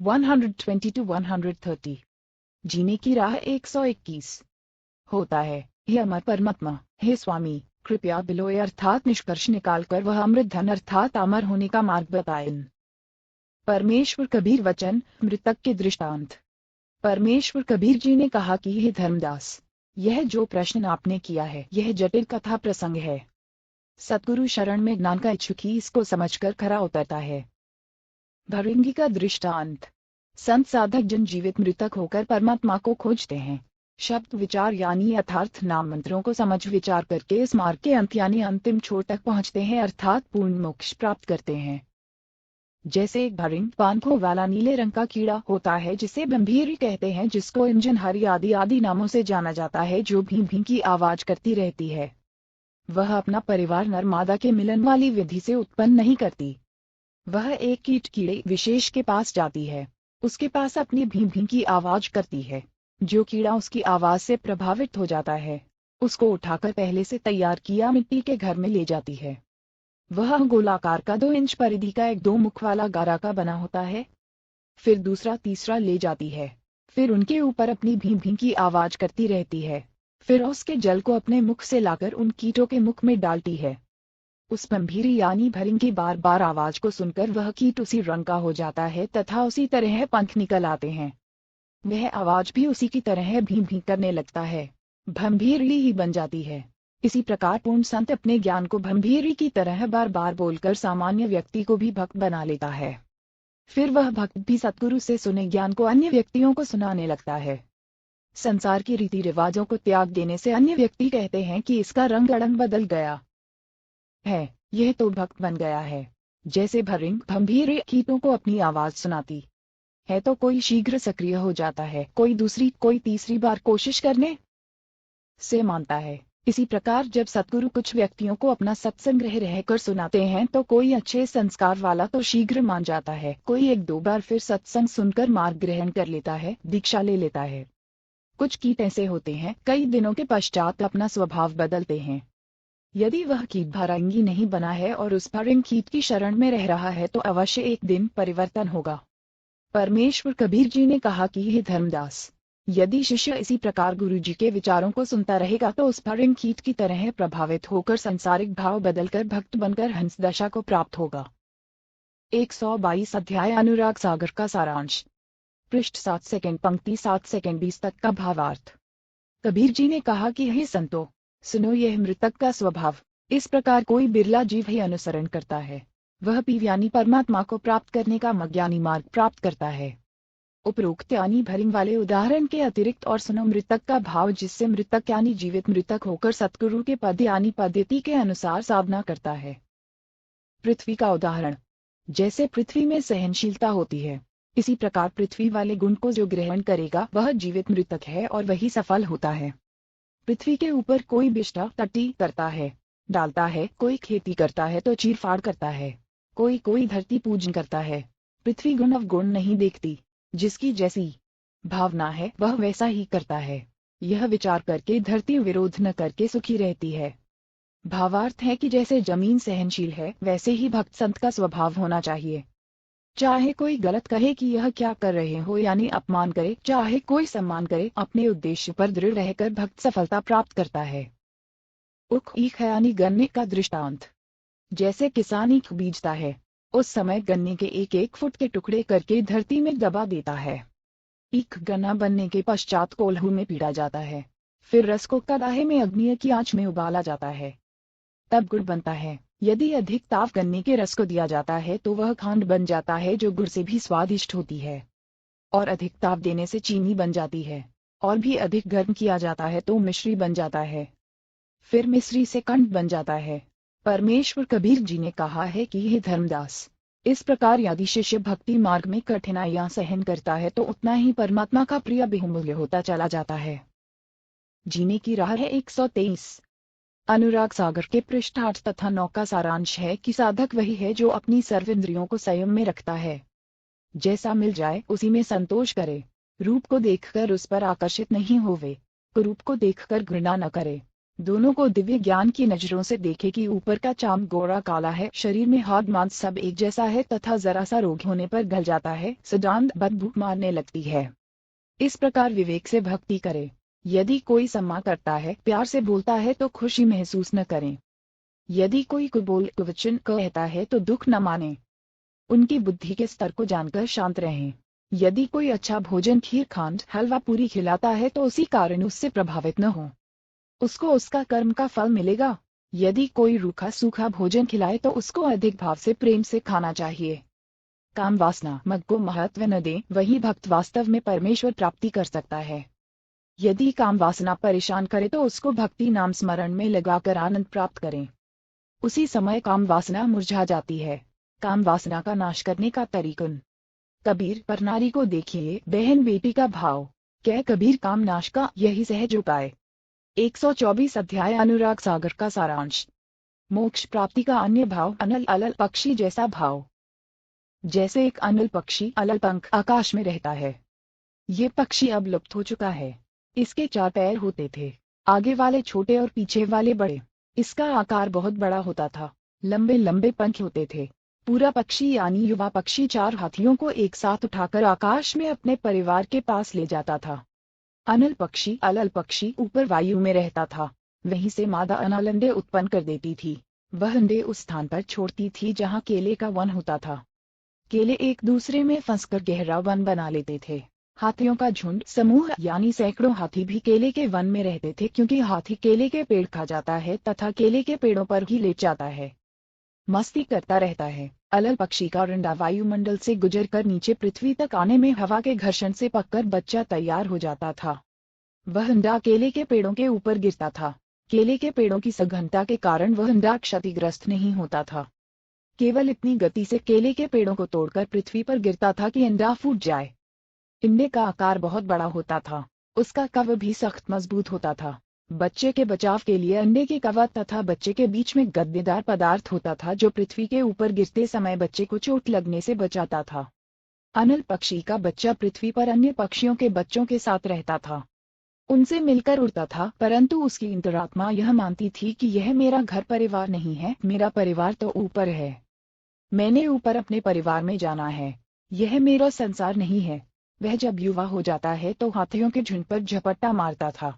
120 to 130। जीने की राह 121। होता है, हे अमर परमात्मा, हे स्वामी, कृपया बिलोय अर्थात निष्कर्ष निकालकर वह अमृत धन अर्थात अमर होने का मार्ग बताएं। परमेश्वर कबीर वचन, मृतक के दृष्टांत। परमेश्वर कबीर जी ने कहा कि हे धर्मदास, यह जो प्रश्न आपने किया है यह जटिल कथा प्रसंग है। सतगुरु शरण में ज्ञान का इच्छुक ही इसको समझकर खरा उतरता है। भृंगी का दृष्टांत। संत साधक जन जीवित मृतक होकर परमात्मा को खोजते हैं। शब्द विचार यानी यथार्थ नाम मंत्रों को समझ विचार करके इस मार्ग के अंत यानी अंतिम छोर तक पहुंचते हैं अर्थात पूर्ण मोक्ष प्राप्त करते हैं। जैसे एक भृंग पंखों वाला नीले रंग का कीड़ा होता है जिसे भंभीरी कहते हैं, जिसको इंजनहरी आदि नामों से जाना जाता है, जो भी भी की आवाज करती रहती है। वह अपना परिवार नर मादा के मिलन वाली विधि से उत्पन्न नहीं करती। वह एक कीड़े विशेष के पास जाती है, उसके पास अपनी भी की आवाज करती है। जो कीड़ा उसकी आवाज से प्रभावित हो जाता है उसको उठाकर पहले से तैयार किया मिट्टी के घर में ले जाती है। वह गोलाकार का 2 इंच परिधि का एक 2 मुख वाला गारा का बना होता है। फिर दूसरा तीसरा ले जाती है, फिर उनके ऊपर अपनी भी की आवाज करती रहती है। फिर उसके जल को अपने मुख से लाकर उन कीटों के मुख में डालती है। उस भंभीरी यानी भृंग की बार बार आवाज को सुनकर वह कीट उसी रंग का हो जाता है तथा उसी तरह पंख निकल आते हैं। वह आवाज भी उसी की तरह भी करने लगता है, भंभीरी ही बन जाती है। इसी प्रकार पूर्ण संत अपने ज्ञान को भंभीरी की तरह बार बार बोलकर सामान्य व्यक्ति को भी भक्त बना लेता है। फिर वह भक्त भी सतगुरु से सुने ज्ञान को अन्य व्यक्तियों को सुनाने लगता है। संसार की रीति रिवाजों को त्याग देने से अन्य व्यक्ति कहते हैं कि इसका रंग अड़ंग बदल गया है, यह तो भक्त बन गया है। जैसे भृंग भंभीर कीटों को अपनी आवाज सुनाती है तो कोई शीघ्र सक्रिय हो जाता है, कोई दूसरी कोई तीसरी बार कोशिश करने से मानता है। इसी प्रकार जब सतगुरु कुछ व्यक्तियों को अपना सत्संग रहकर सुनाते हैं तो कोई अच्छे संस्कार वाला तो शीघ्र मान जाता है, कोई 1-2 बार फिर सत्संग सुनकर मार्ग ग्रहण कर लेता है, दीक्षा ले लेता है। कुछ कीट ऐसे होते हैं कई दिनों के पश्चात अपना स्वभाव बदलते हैं। यदि वह कीट भृंगी नहीं बना है और उस भृंग कीट की शरण में रह रहा है तो अवश्य एक दिन परिवर्तन होगा। परमेश्वर कबीर जी ने कहा कि हे धर्मदास, यदि शिष्य इसी प्रकार गुरु जी के विचारों को सुनता रहेगा तो उस भृंग कीट की तरह प्रभावित होकर सांसारिक भाव बदलकर भक्त बनकर हंस दशा को प्राप्त होगा। 122 अध्याय अनुराग सागर का सारांश। पृष्ठ 7 सेकंड पंक्ति 7 सेकंड 20 तक का भावार्थ। कबीर जी ने कहा कि हे संतो, सुनो, यह मृतक का स्वभाव। इस प्रकार कोई बिरला जीव ही अनुसरण करता है, वह पीव यानी परमात्मा को प्राप्त करने का मज्ञानी मार्ग प्राप्त करता है। उपरोक्त यानी भृंग वाले उदाहरण के अतिरिक्त और सुनो मृतक का भाव, जिससे मृतक यानी जीवित मृतक होकर सतगुरु के पद यानी पद्धति के अनुसार साधना करता है। पृथ्वी का उदाहरण। जैसे पृथ्वी में सहनशीलता होती है, इसी प्रकार पृथ्वी वाले गुण को जो ग्रहण करेगा वह जीवित मृतक है और वही सफल होता है। पृथ्वी के ऊपर कोई बिष्टा तटी करता है, डालता है, कोई खेती करता है तो चीरफाड़ करता है, कोई धरती पूजन करता है। पृथ्वी गुण अवगुण नहीं देखती, जिसकी जैसी भावना है वह वैसा ही करता है। यह विचार करके धरती विरोध न करके सुखी रहती है। भावार्थ है कि जैसे जमीन सहनशील है वैसे ही भक्त संत का स्वभाव होना चाहिए। चाहे कोई गलत कहे कि यह क्या कर रहे हो यानी अपमान करे, चाहे कोई सम्मान करे, अपने उद्देश्य पर दृढ़ रहकर भक्त सफलता प्राप्त करता है। उख ईख यानी गन्ने का दृष्टांत। जैसे किसान ईख बीजता है, उस समय गन्ने के 1-1 फुट के टुकड़े करके धरती में दबा देता है। ईख गन्ना बनने के पश्चात कोल्हू में पीटा जाता है, फिर रस को कड़ाहे में अग्नि की आंच में उबाला जाता है, तब गुड़ बनता है। यदि अधिक ताप गन्ने के रस को दिया जाता है तो वह खांड बन जाता है जो गुड़ से भी स्वादिष्ट होती है, और अधिक ताप देने से चीनी बन जाती है, और भी अधिक गर्म किया जाता है तो मिश्री बन जाता है, फिर मिश्री से कंठ बन जाता है। परमेश्वर कबीर जी ने कहा है कि हे धर्मदास, इस प्रकार यदि शिष्य भक्ति मार्ग में कठिनाइयां सहन करता है तो उतना ही परमात्मा का प्रिय बहुमूल्य होता चला जाता है। जीने की राह है 123। अनुराग सागर के पृष्ठ 8 तथा 9 का सारांश है कि साधक वही है जो अपनी सर्वेंद्रियों को संयम में रखता है। जैसा मिल जाए उसी में संतोष करे, रूप को देखकर उस पर आकर्षित नहीं होवे, कुरूप को देखकर घृणा न करे, दोनों को दिव्य ज्ञान की नजरों से देखे कि ऊपर का चाम गोरा काला है, शरीर में हाथ मांस सब एक जैसा है तथा जरा सा रोग होने पर गल जाता है, सदांत बदबू मारने लगती है। इस प्रकार विवेक से भक्ति करें। यदि कोई सम्मान करता है, प्यार से बोलता है तो खुशी महसूस न करें। यदि कोई कुबोल कुवचन कहता है तो दुख न माने। उनकी बुद्धि के स्तर को जानकर शांत रहें। यदि कोई अच्छा भोजन खीर खांड हलवा पूरी खिलाता है तो उसी कारण उससे प्रभावित न हो, उसको उसका कर्म का फल मिलेगा। यदि कोई रूखा सूखा भोजन खिलाए तो उसको अधिक भाव से प्रेम से खाना चाहिए। काम वासना मग को महत्व न दे, वही भक्त वास्तव में परमेश्वर प्राप्ति कर सकता है। यदि काम वासना परेशान करे तो उसको भक्ति नाम स्मरण में लगाकर आनंद प्राप्त करें। उसी समय काम वासना मुरझा जाती है। काम वासना का नाश करने का तरीकन। कबीर पर नारी को देखिए बहन बेटी का भाव, क्या कबीर काम नाश का यही सहज उपाय। 124 अध्याय अनुराग सागर का सारांश। मोक्ष प्राप्ति का अन्य भाव अनल अलल पक्षी जैसा भाव। जैसे एक अनल पक्षी अलल पंख आकाश में रहता है। ये पक्षी अब लुप्त हो चुका है। इसके 4 पैर होते थे, आगे वाले छोटे और पीछे वाले बड़े। इसका आकार बहुत बड़ा होता था, लंबे लंबे पंख होते थे। पूरा पक्षी यानी युवा पक्षी 4 हाथियों को एक साथ उठाकर आकाश में अपने परिवार के पास ले जाता था। अनल पक्षी अलल पक्षी ऊपर वायु में रहता था। वहीं से मादा अनल अंडे उत्पन्न कर देती थी। वह अंडे उस स्थान पर छोड़ती थी जहाँ केले का वन होता था। केले एक दूसरे में फंसकर गहरा वन बना लेते थे। हाथियों का झुंड समूह यानी सैकड़ों हाथी भी केले के वन में रहते थे, क्योंकि हाथी केले के पेड़ खा जाता है तथा केले के पेड़ों पर ही लेट जाता है, मस्ती करता रहता है। अलल पक्षी का अंडा वायुमंडल से गुजरकर नीचे पृथ्वी तक आने में हवा के घर्षण से पककर बच्चा तैयार हो जाता था। वह अंडा केले के पेड़ों के ऊपर गिरता था। केले के पेड़ों की सघनता के कारण वह अंडा क्षतिग्रस्त नहीं होता था। केवल इतनी गति से केले के पेड़ों को तोड़कर पृथ्वी पर गिरता था कि अंडा फूट जाए। अंडे का आकार बहुत बड़ा होता था। उसका कवच भी सख्त मजबूत होता था। बच्चे के बचाव के लिए अंडे के कवच तथा बच्चे के बीच में गद्देदार पदार्थ होता था, जो पृथ्वी के ऊपर गिरते समय बच्चे को चोट लगने से बचाता था। अनल पक्षी का बच्चा पृथ्वी पर अन्य पक्षियों के बच्चों के साथ रहता था, उनसे मिलकर उड़ता था, परंतु उसकी अंतरात्मा यह मानती थी कि यह मेरा घर परिवार नहीं है, मेरा परिवार तो ऊपर है। मैंने ऊपर अपने परिवार में जाना है, यह मेरा संसार नहीं है। वह जब युवा हो जाता है तो हाथियों के झुंड पर झपट्टा मारता था।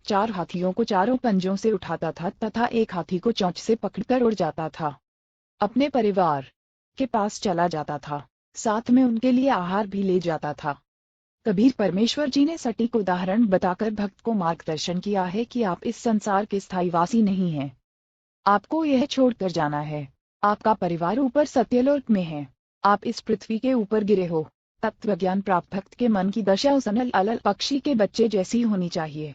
4 हाथियों को चारों पंजों से उठाता था तथा एक हाथी को चोंच से पकड़कर उड़ जाता था। अपने परिवार के पास चला जाता था, साथ में उनके लिए आहार भी ले जाता था। कबीर परमेश्वर जी ने सटीक उदाहरण बताकर भक्त को मार्गदर्शन किया है कि आप इस संसार के स्थायीवासी नहीं हैं। आपको यह छोड़कर जाना है। आपका परिवार ऊपर सत्यलोक में है, आप इस पृथ्वी के ऊपर गिरे हो। तत्वज्ञान प्राप्त भक्त के मन की दशा उस अनल अलल पक्षी के बच्चे जैसी होनी चाहिए।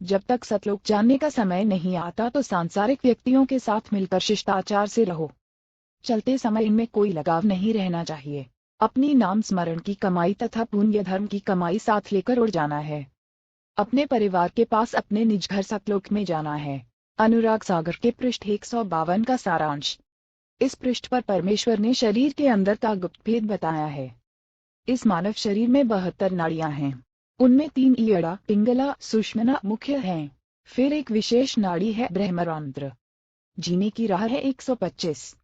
जब तक सतलोक जानने का समय नहीं आता तो सांसारिक व्यक्तियों के साथ मिलकर शिष्टाचार से रहो। चलते समय इनमें कोई लगाव नहीं रहना चाहिए। अपनी नाम स्मरण की कमाई तथा पुण्य धर्म की कमाई साथ लेकर उड़ जाना है। अपने परिवार के पास अपने निज घर सतलोक में जाना है। अनुराग सागर के पृष्ठ 152 का सारांश। इस पृष्ठ पर परमेश्वर ने शरीर के अंदर का गुप्त भेद बताया है। इस मानव शरीर में 72 नाड़ियां हैं। उनमें 3 ईड़ा, पिंगला, सुषुम्ना मुख्य हैं। फिर एक विशेष नाड़ी है ब्रह्मरंध्र। जीने की राह है 125।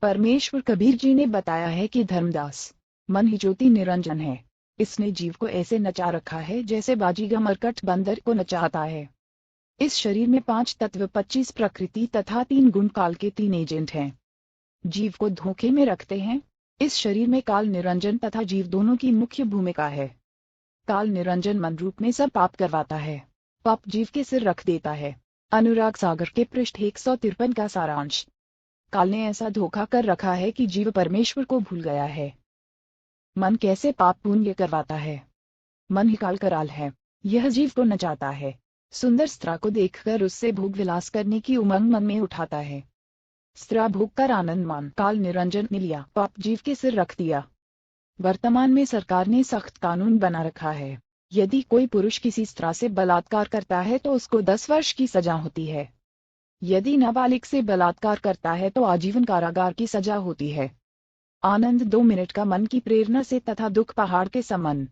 परमेश्वर कबीर जी ने बताया है कि धर्मदास मन ही ज्योति निरंजन है। इसने जीव को ऐसे नचा रखा है जैसे बाजीगर मरकट बंदर को नचाता है। इस शरीर में 5 तत्व, 25 प्रकृति तथा 3 गुण काल के 3 एजेंट हैं। जीव को धोखे में रखते हैं। इस शरीर में काल निरंजन तथा जीव दोनों की मुख्य भूमिका है। काल निरंजन मन रूप में सब पाप करवाता है, पाप जीव के सिर रख देता है। अनुराग सागर के पृष्ठ 153 का सारांश। काल ने ऐसा धोखा कर रखा है कि जीव परमेश्वर को भूल गया है। मन कैसे पाप पुण्य करवाता है? मन ही काल कराल है, यह जीव को नचाता है। सुंदर स्त्रा को देखकर उससे भोग विलास करने की उमंग मन में उठाता है। स्त्रा भोग कर आनंद मान काल निरंजन ने लिया, पाप जीव के सिर रख दिया। वर्तमान में सरकार ने सख्त कानून बना रखा है। यदि कोई पुरुष किसी स्त्रा से बलात्कार करता है तो उसको 10 वर्ष की सजा होती है। यदि नाबालिग से बलात्कार करता है तो आजीवन कारागार की सजा होती है। आनंद 2 मिनट का मन की प्रेरणा से तथा दुख पहाड़ के समान।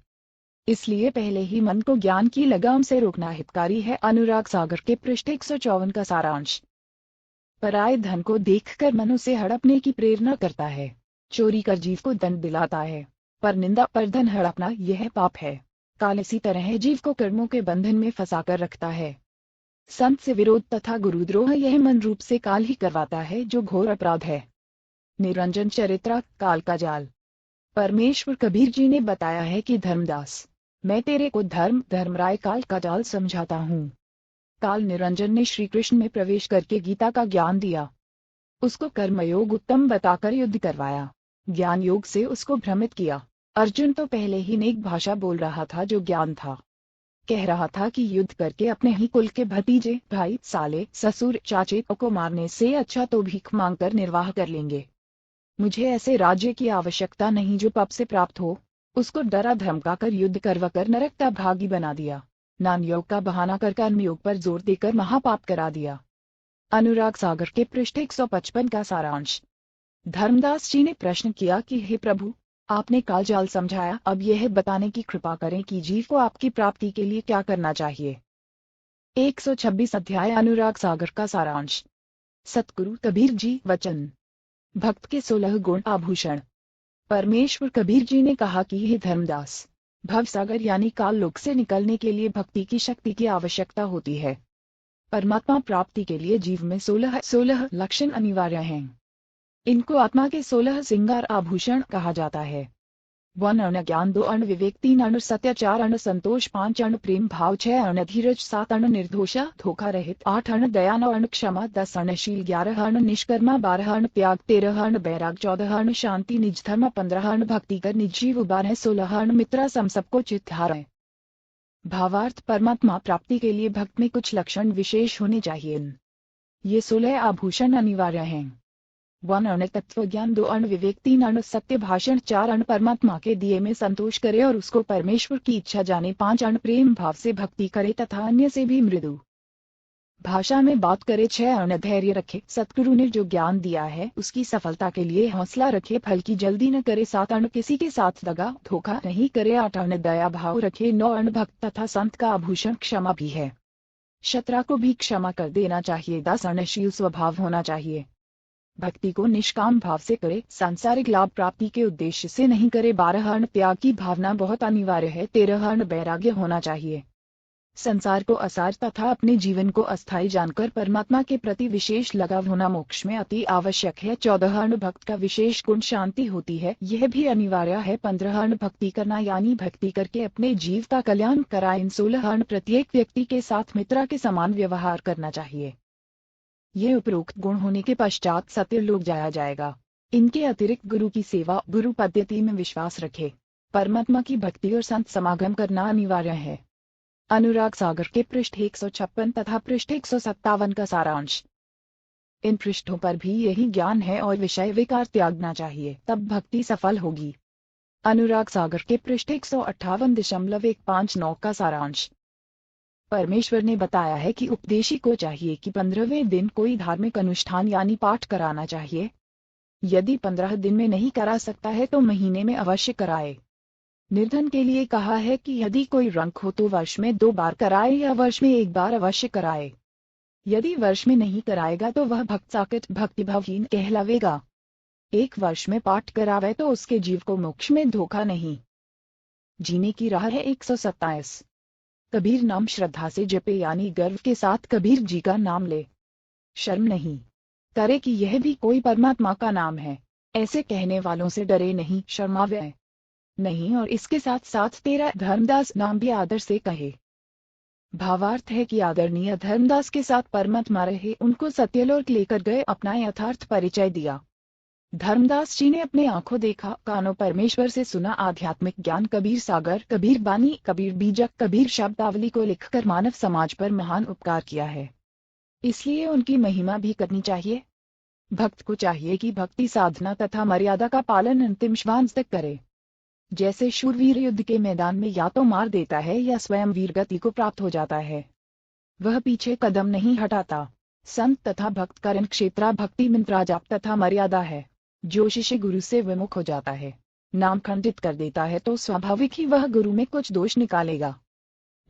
इसलिए पहले ही मन को ज्ञान की लगाम से रोकना हितकारी है। अनुराग सागर के पृष्ठ 154 का सारांश। पराये धन को देखकर मन उसे हड़पने की प्रेरणा करता है। चोरी कर जीव को दंड दिलाता है, पर निंदा पर धन हड़पना यह पाप है। काल इसी तरह जीव को कर्मों के बंधन में फंसाकर रखता है। संत से विरोध तथा गुरुद्रोह यह मन रूप से काल ही करवाता है, जो घोर अपराध है। निरंजन चरित्र काल का जाल। परमेश्वर कबीर जी ने बताया है कि धर्मदास, मैं तेरे को धर्मराय काल का जाल समझाता हूँ। काल निरंजन ने श्री कृष्ण में प्रवेश करके गीता का ज्ञान दिया। उसको कर्मयोग उत्तम बताकर युद्ध करवाया। ज्ञान योग से उसको भ्रमित किया। अर्जुन तो पहले ही नेक भाषा बोल रहा था, जो ज्ञान था। कह रहा था कि युद्ध करके अपने ही कुल के भतीजे, भाई, साले, ससुर, चाचे को मारने से अच्छा तो भीख मांगकर निर्वाह कर लेंगे। मुझे ऐसे राज्य की आवश्यकता नहीं जो पाप से प्राप्त हो। उसको डरा धमका कर युद्ध करवाकर नरक का भागी बना दिया। ज्ञान योग का बहाना कर कर्मयोग पर जोर देकर महापाप करा दिया। अनुराग सागर के पृष्ठ 155 का सारांश। धर्मदास जी ने प्रश्न किया कि हे प्रभु, आपने काल जाल समझाया, अब यह बताने की कृपा करें कि जीव को आपकी प्राप्ति के लिए क्या करना चाहिए। 126 अध्याय अनुराग सागर का सारांश। सतगुरु कबीर जी वचन। भक्त के 16 गुण आभूषण। परमेश्वर कबीर जी ने कहा कि हे धर्मदास, भवसागर यानी काल लोक से निकलने के लिए भक्ति की शक्ति की आवश्यकता होती है। परमात्मा प्राप्ति के लिए जीव में 16 लक्षण अनिवार्य हैं। इनको आत्मा के 16 सिंगार आभूषण कहा जाता है। 1 अण ज्ञान, 2 अण विवेक, 3 अण सत्य, 4 अण संतोष, 5 अण प्रेम भाव, 6 अण धीरज, 7 अण निर्दोषा धोखा रहित, 8 अण दया, 9 अण क्षमा, 10 अण शील, 11 अण निष्कर्मा, 12 अण त्याग, 13 अण बैराग, 14 अण शांति निज धर्म, 15 अण भक्ति कर निज जीव, 12 16 अण मित्रा सम सबको चित्त हारय। भावार्थ, परमात्मा प्राप्ति के लिए भक्त में कुछ लक्षण विशेष होने चाहिए। ये 16 आभूषण अनिवार्य हैं। 1 अण तत्व ज्ञान, 2 अण विवेक, 3 अण सत्य भाषण, 4 अण परमात्मा के दिए में संतोष करे और उसको परमेश्वर की इच्छा जाने, 5 अण प्रेम भाव से भक्ति करे तथा अन्य से भी मृदु भाषा में बात करे, 6 अण धैर्य रखे, सतगुरु ने जो ज्ञान दिया है उसकी सफलता के लिए हौसला रखे, फल की जल्दी न करे, 7 अण किसी के साथ दगा धोखा नहीं करे, 8 अण दया भाव रखे, 9 अण भक्त तथा संत का आभूषण क्षमा भी है, शत्रा को भी क्षमा कर देना चाहिए, 10 अण शील स्वभाव होना चाहिए, भक्ति को निष्काम भाव से करे, सांसारिक लाभ प्राप्ति के उद्देश्य से नहीं करे, 12 अण त्याग की भावना बहुत अनिवार्य है, 13 अण वैराग्य होना चाहिए, संसार को असार तथा अपने जीवन को अस्थायी जानकर परमात्मा के प्रति विशेष लगाव होना मोक्ष में अति आवश्यक है, 14 अण भक्त का विशेष गुण शांति होती है, यह भी अनिवार्य है, 15 अण भक्ति करना यानी भक्ति करके अपने जीव का कल्याण कराए, इन 16 अण प्रत्येक व्यक्ति के साथ मित्रा के समान व्यवहार करना चाहिए। ये उपरोक्त गुण होने के पश्चात सत्य लोक जाया जाएगा। इनके अतिरिक्त गुरु की सेवा, गुरु पद्धति में विश्वास रखे, परमात्मा की भक्ति और संत समागम करना अनिवार्य है। अनुराग सागर के पृष्ठ 156 तथा पृष्ठ 157 का सारांश। इन पृष्ठों पर भी यही ज्ञान है और विषय विकार त्यागना चाहिए, तब भक्ति सफल होगी। अनुराग सागर के पृष्ठ 158.159 का सारांश। परमेश्वर ने बताया है कि उपदेशी को चाहिए कि 15वें दिन कोई धार्मिक अनुष्ठान यानी पाठ कराना चाहिए। यदि 15 दिन में नहीं करा सकता है तो महीने में अवश्य कराए। निर्धन के लिए कहा है कि यदि कोई रंक हो तो वर्ष में 2 बार कराए या वर्ष में 1 बार अवश्य कराए। यदि वर्ष में नहीं कराएगा तो वह भक्त साकट भक्तिभावहीन कहलावेगा। 1 वर्ष में पाठ करावे तो उसके जीव को मोक्ष में धोखा नहीं। जीने की राह है 127। कबीर नाम श्रद्धा से जपे यानी गर्व के साथ कबीर जी का नाम ले, शर्म नहीं करे कि यह भी कोई परमात्मा का नाम है। ऐसे कहने वालों से डरे नहीं, शर्मावे नहीं, और इसके साथ साथ तेरा धर्मदास नाम भी आदर से कहे। भावार्थ है कि आदरणीय धर्मदास के साथ परमात्मा रहे, उनको सत्यलोक लेकर गए, अपना यथार्थ परिचय दिया। धर्मदास जी ने अपने आंखों देखा, कानों परमेश्वर से सुना, आध्यात्मिक ज्ञान, कबीर सागर, कबीर बानी, कबीर बीजक, कबीर शब्दावली को लिखकर मानव समाज पर महान उपकार किया है, इसलिए उनकी महिमा भी करनी चाहिए। भक्त को चाहिए कि भक्ति साधना तथा मर्यादा का पालन अंतिम श्वास तक करे। जैसे शूरवीर युद्ध के मैदान में या तो मार देता है या स्वयं वीरगति को प्राप्त हो जाता है, वह पीछे कदम नहीं हटाता। संत तथा भक्त का रण क्षेत्रा भक्ति मंत्रा जाप तथा मर्यादा है। जो शिष्य गुरु से विमुख हो जाता है नाम खंडित कर देता है तो स्वाभाविक ही वह गुरु में कुछ दोष निकालेगा,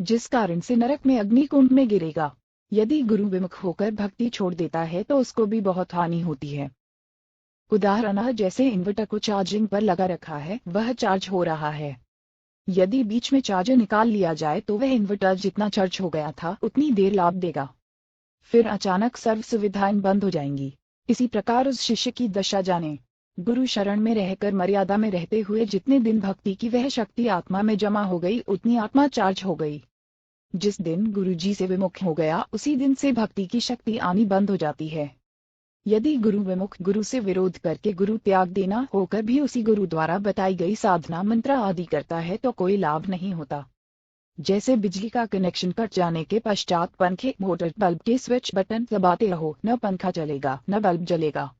जिस कारण से नरक में अग्निकुंड में गिरेगा। यदि गुरु विमुख होकर भक्ति छोड़ देता है तो उसको भी बहुत हानि होती है। उदाहरण जैसे इन्वर्टर को चार्जिंग पर लगा रखा है, वह चार्ज हो रहा है। यदि बीच में चार्जर निकाल लिया जाए तो वह इन्वर्टर जितना चार्ज हो गया था उतनी देर लाभ देगा, फिर अचानक सर्व सुविधाएं बंद हो जाएंगी। इसी प्रकार उस शिष्य की दशा जाने। गुरु शरण में रहकर मर्यादा में रहते हुए जितने दिन भक्ति की वह शक्ति आत्मा में जमा हो गई उतनी आत्मा चार्ज हो गई। जिस दिन गुरु जी से विमुख हो गया उसी दिन से भक्ति की शक्ति आनी बंद हो जाती है। यदि गुरु विमुख गुरु से विरोध करके गुरु त्याग देना होकर भी उसी गुरु द्वारा बताई गई साधना मंत्र आदि करता है तो कोई लाभ नहीं होता। जैसे बिजली का कनेक्शन कट जाने के पश्चात पंखे मोटर बल्ब के स्विच बटन दबाते रहो, न पंखा चलेगा न बल्ब जलेगा।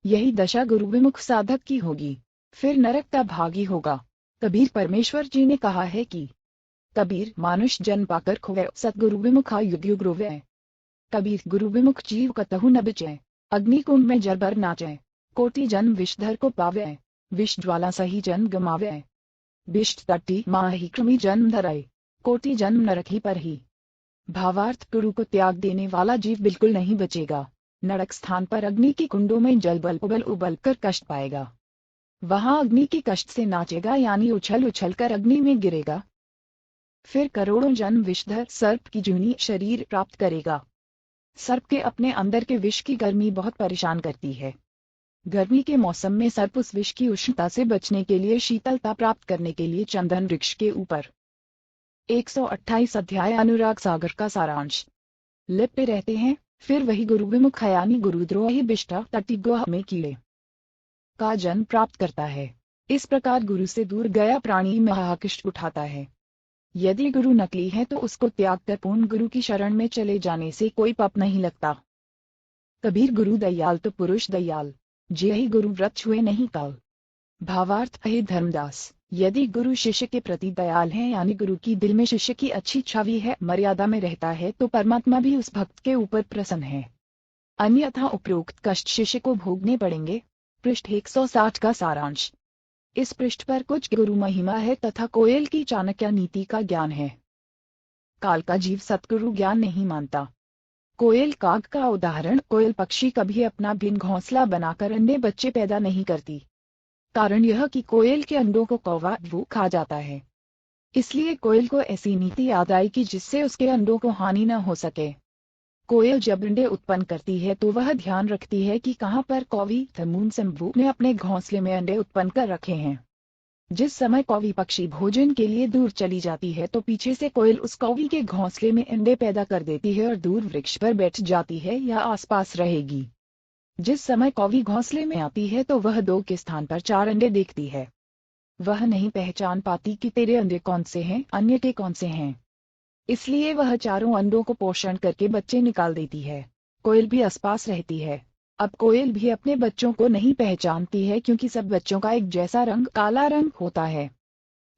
यही दशा गुरु विमुख साधक की होगी, फिर नरक का भागी होगा। कबीर परमेश्वर जी ने कहा है कि कबीर मानुष जन्म पाकर खोवे, सतगुरु विमुखा युग युग रोवे। कबीर गुरु विमुख जीव कतहु न बिचे, अग्निकुंड में जरबर नाचे। कोटि जन्म विषधर को पावे, विष ज्वाला सही जन्म गमावे। विष्ट तटी माही कृमि जन्म धराए, कोटि जन्म नरक ही पर ही। भावार्थ गुरु को त्याग देने वाला जीव बिल्कुल नहीं बचेगा। नरक स्थान पर अग्नि की कुंडों में जल बल उबल कर कष्ट पाएगा। वहां अग्नि के कष्ट से नाचेगा, यानी उछल उछल कर अग्नि में गिरेगा। फिर करोड़ों जन्म विषधर सर्प की जूनी शरीर प्राप्त करेगा। सर्प के अपने अंदर के विष की गर्मी बहुत परेशान करती है। गर्मी के मौसम में सर्प उस विष की उष्णता से बचने के लिए शीतलता प्राप्त करने के लिए चंदन वृक्ष के ऊपर 128 अध्याय अनुराग सागर का सारांश लिपटे रहते हैं। फिर वही गुरु विमुख यानी गुरुद्रोही बिष्टा तटिग्रोह में कीड़े का जन्म प्राप्त करता है। इस प्रकार गुरु से दूर गया प्राणी महाकष्ट उठाता है। यदि गुरु नकली है तो उसको त्याग कर पूर्ण गुरु की शरण में चले जाने से कोई पाप नहीं लगता। कबीर गुरु दयाल तो पुरुष दयाल, जेहि गुरु व्रत छुए नहीं काल। भावार्थ हे धर्मदास, यदि गुरु शिष्य के प्रति दयाल है यानी गुरु की दिल में शिष्य की अच्छी छवि है, मर्यादा में रहता है, तो परमात्मा भी उस भक्त के ऊपर प्रसन्न है। अन्यथा उपरोक्त कष्ट शिष्य को भोगने पड़ेंगे। पृष्ठ 160 का सारांश। इस पृष्ठ पर कुछ गुरु महिमा है तथा कोयल की चाणक्य नीति का ज्ञान है। काल का जीव सतगुरु ज्ञान नहीं मानता। कोयल काग का उदाहरण, कोयल पक्षी कभी अपना भिन्न घोंसला बनाकर अंडे बच्चे पैदा नहीं करती। कारण यह कि कोयल के अंडों को कौवा वो खा जाता है। इसलिए कोयल को ऐसी नीति याद आई कि जिससे उसके अंडों को हानि न हो सके। कोयल जब अंडे उत्पन्न करती है तो वह ध्यान रखती है कि कहाँ पर कौवी तमून शंभू ने अपने घोंसले में अंडे उत्पन्न कर रखे हैं। जिस समय कौवी पक्षी भोजन के लिए दूर चली जाती है तो पीछे से कोयल उस कौवी के घोंसले में अंडे पैदा कर देती है और दूर वृक्ष पर बैठ जाती है या आसपास रहेगी। जिस समय कौवी घोंसले में आती है तो वह 2 के स्थान पर 4 अंडे देखती है। वह नहीं पहचान पाती कि तेरे अंडे कौन से हैं, अन्य के कौन से हैं। इसलिए वह चारों अंडों को पोषण करके बच्चे निकाल देती है। कोयल भी आसपास रहती है। अब कोयल भी अपने बच्चों को नहीं पहचानती है क्योंकि सब बच्चों का एक जैसा रंग काला रंग होता है।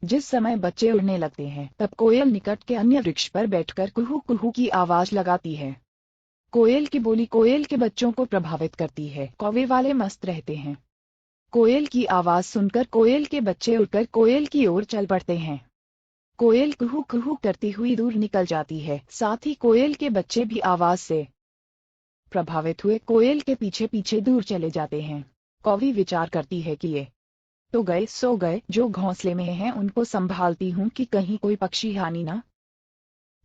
जिस समय बच्चे उड़ने लगते हैं तब कोयल निकट के अन्य वृक्ष पर बैठकर कुहू कुहू की आवाज लगाती है। कोयल की बोली कोयल के बच्चों को प्रभावित करती है। कौवे वाले मस्त रहते हैं। कोयल की आवाज सुनकर कोयल के बच्चे उड़कर कोयल की ओर चल पड़ते हैं। कोयल कुहू कुहू करती हुई दूर निकल जाती है। साथ ही कोयल के बच्चे भी आवाज से प्रभावित हुए कोयल के पीछे पीछे दूर चले जाते हैं। कौवी विचार करती है कि ये तो गए सो गए, जो घोंसले में हैं उनको संभालती हूँ कि कहीं कोई पक्षी हानि न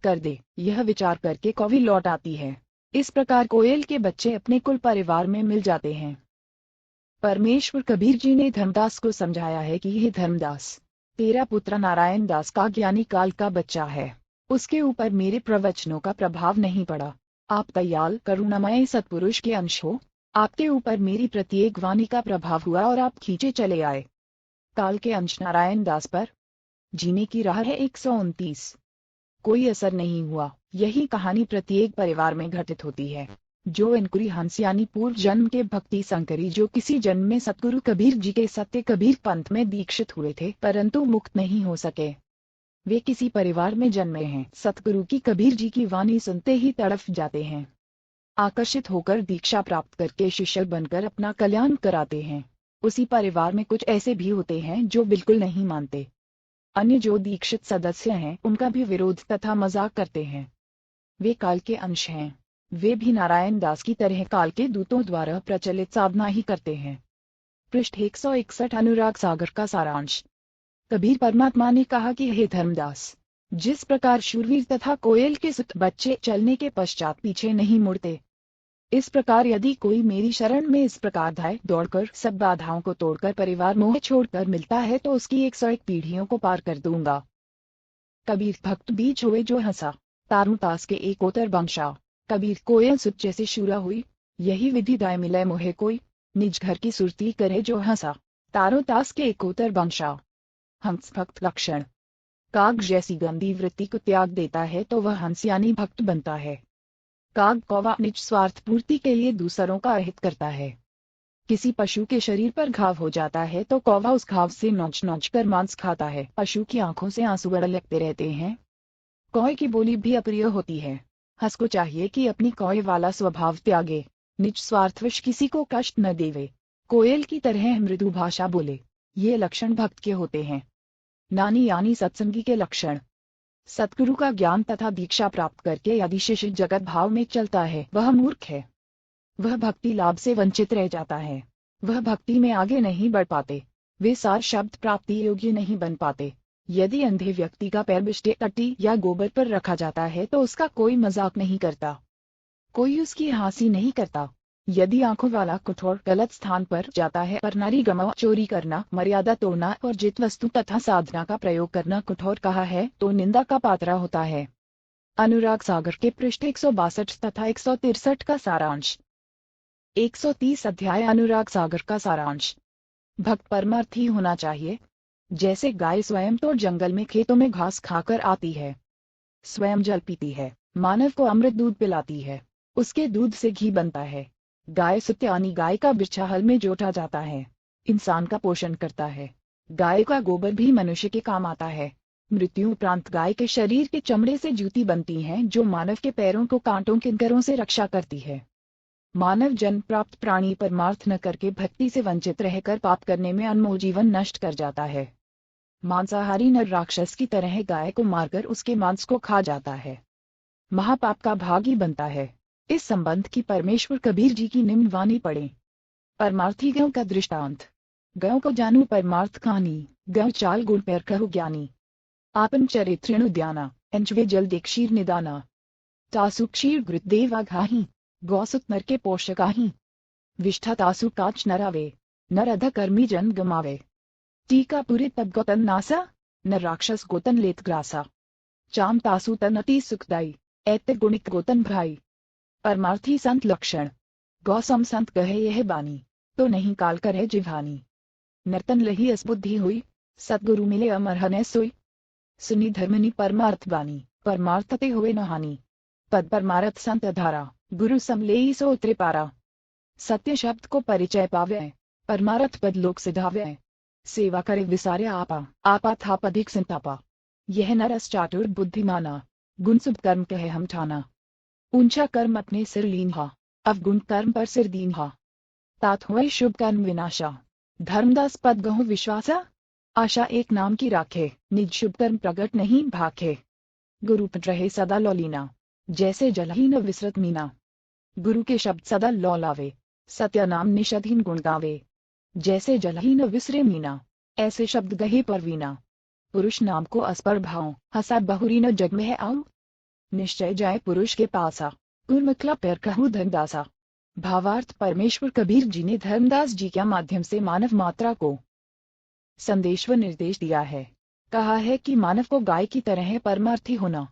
कर दे। यह विचार करके कौवी लौट आती है। इस प्रकार कोयल के बच्चे अपने कुल परिवार में मिल जाते हैं। परमेश्वर कबीर जी ने धर्मदास को समझाया है कि हे धर्मदास, तेरा पुत्र नारायण दास का ज्ञानी काल का बच्चा है। उसके ऊपर मेरे प्रवचनों का प्रभाव नहीं पड़ा। आप दयाल करुणामय सत्पुरुष के अंश हो। आपके ऊपर मेरी प्रत्येक वाणी का प्रभाव हुआ और आप खींचे चले आए। काल के अंश नारायण दास पर जीने की राह है 129। कोई असर नहीं हुआ। यही कहानी प्रत्येक परिवार में घटित होती है। जो इनकुरी हंस यानी पूर्व जन्म के भक्ति संकरी जो किसी जन्म में सतगुरु कबीर जी के सत्य कबीर पंथ में दीक्षित हुए थे परंतु मुक्त नहीं हो सके, वे किसी परिवार में जन्मे हैं। सतगुरु की कबीर जी की वाणी सुनते ही तड़फ जाते हैं। आकर्षित होकर दीक्षा प्राप्त करके शिष्य बनकर अपना कल्याण कराते हैं। उसी परिवार में कुछ ऐसे भी होते हैं जो बिल्कुल नहीं मानते। अन्य जो दीक्षित सदस्य हैं उनका भी विरोध तथा मजाक करते हैं। वे काल के अंश हैं। वे भी नारायण दास की तरह काल के दूतों द्वारा प्रचलित साधना ही करते हैं। पृष्ठ 161 अनुराग सागर का सारांश। कबीर परमात्मा ने कहा कि हे धर्मदास, जिस प्रकार शूरवीर तथा कोयल के सुत बच्चे चलने के पश्चात पीछे नहीं मुड़ते, इस प्रकार यदि कोई मेरी शरण में इस प्रकार धाय दौड़कर सब बाधाओं को तोड़कर परिवार मोह छोड़कर मिलता है तो उसकी 101 पीढ़ियों को पार कर दूंगा। कबीर भक्त बीच हुए जो हंसा, तारू तास के एकोतर बंशा। कबीर कोयल सुत जैसे शूरा हुई, यही विधि दाय मिले मोहे कोई, निज घर की सुरती करे जो हंसा, तारो तास के एकोतर बंशा। हंस भक्त लक्षण। काग जैसी गंदी वृत्ति को त्याग देता है तो वह हंस यानी भक्त बनता है। काग कौवा निज स्वार्थ पूर्ति के लिए दूसरों का अहित करता है। किसी पशु के शरीर पर घाव हो जाता है तो कौवा उस घाव से नोच नोच कर मांस खाता है। पशु की आंखों से आंसू लगते रहते हैं। कौए की बोली भी अप्रिय होती है। हंस को चाहिए कि अपनी कौए वाला स्वभाव त्यागे, निज स्वार्थवश किसी को कष्ट न देवे, कोयल की तरह मृदु भाषा बोले। ये लक्षण भक्त के होते हैं। नानी यानी सत्संगी के लक्षण। सतगुरु का ज्ञान तथा दीक्षा प्राप्त करके यदि शिष्य जगत भाव में चलता है वह मूर्ख है। वह भक्ति लाभ से वंचित रह जाता है। वह भक्ति में आगे नहीं बढ़ पाते। वे सार शब्द प्राप्ति योग्य नहीं बन पाते। यदि अंधे व्यक्ति का पैर बिष्टे टट्टी या गोबर पर रखा जाता है तो उसका कोई मजाक नहीं करता, कोई उसकी हंसी नहीं करता। यदि आंखों वाला कठोर गलत स्थान पर जाता है पर नारी गमाव, चोरी करना, मर्यादा तोड़ना और जित वस्तु तथा साधना का प्रयोग करना कठोर कहा है तो निंदा का पात्र होता है। अनुराग सागर के पृष्ठ 162 तथा 163 का सारांश। 130 अध्याय अनुराग सागर का सारांश। भक्त परमार्थी होना चाहिए। जैसे गाय स्वयं तो जंगल में खेतों में घास खाकर आती है, स्वयं जल पीती है, मानव को अमृत दूध पिलाती है, उसके दूध से घी बनता है। गाय सत्यानी गाय का बिच्छा हल में जोता जाता है, इंसान का पोषण करता है। गाय का गोबर भी मनुष्य के काम आता है। मृत्यु उपरांत गाय के शरीर के चमड़े से जूती बनती हैं जो मानव के पैरों को कांटों किंकरों से रक्षा करती है। मानव जन्म प्राप्त प्राणी परमार्थ न करके भक्ति से वंचित रहकर पाप करने में अनमोल जीवन नष्ट कर जाता है। मांसाहारी नर राक्षस की तरह गाय को मारकर उसके मांस को खा जाता है, महापाप का भागी बनता है। इस संबंध की परमेश्वर कबीर जी की निम्न वाणी पढ़ें। परमार्थी गौ का दृष्टांत। गौ को जानू परमार्थ कहानी, गौ चाल गुण पैर कहु ज्ञानी। आपन चरित्रण उद्याना, अंचवे जल दे क्षीर निदाना। तासु क्षीर गुरुदेव आघाही, गौसुत नर के पोषकाही। विष्ठा तासु काच नरावे, नर अध कर्मी जन गमावे। टीका पुरे तब गोतन नासा, न राक्षस गोतन लेत ग्रासा। चाम तासु तन अति सुखदाई, ऐते गुणिक गोतन भाई। परमार्थी संत लक्षण। गौसम संत कहे यह बानी, तो नहीं काल करे जिभानी। नर्तन लही असबुद्धि हुई, सतगुरु मिले अमर हने सोई। सुनी धर्मनी परमार्थ बानी, परमार्थते हुए नहानी। पद परमारथ संत धारा, गुरु समलेई सो उतरे पारा। सत्य शब्द को परिचय पावे, परमारथ पद लोक सिधावे। सेवा करे विसारे आपा, आपा था पधिक संतापा। यह नरस चातुर बुद्धिमाना, गुण शुभ कर्म कहे हम ठाना। ऊंचा कर्म अपने सिर लीन्हा, अवगुण कर्म पर सिर दीन्हा। तात हुए शुभ कर्म विनाशा, धर्मदास पद गहु विश्वासा। आशा एक नाम की राखे, निज शुभ कर्म प्रगट नहीं भाखे। गुरु पद रहे सदा लौलीना, जैसे जलही न विसरत मीना। गुरु के शब्द सदा लौ लावे, सत्य नाम निषधीन गुण गावे। जैसे जलही न विसरे मीना, ऐसे शब्द गहे परवीना। पुरुष नाम को अस्पर भाव, हसा बहुरी न जग में है आऊ। निश्चय जाए पुरुष के पासा, उर्मकला पैर कहूँ धनदासा। भावार्थ परमेश्वर कबीर जी ने धर्मदास जी के माध्यम से मानव मात्रा को संदेश व निर्देश दिया है। कहा है कि मानव को गाय की तरह परमार्थी होना,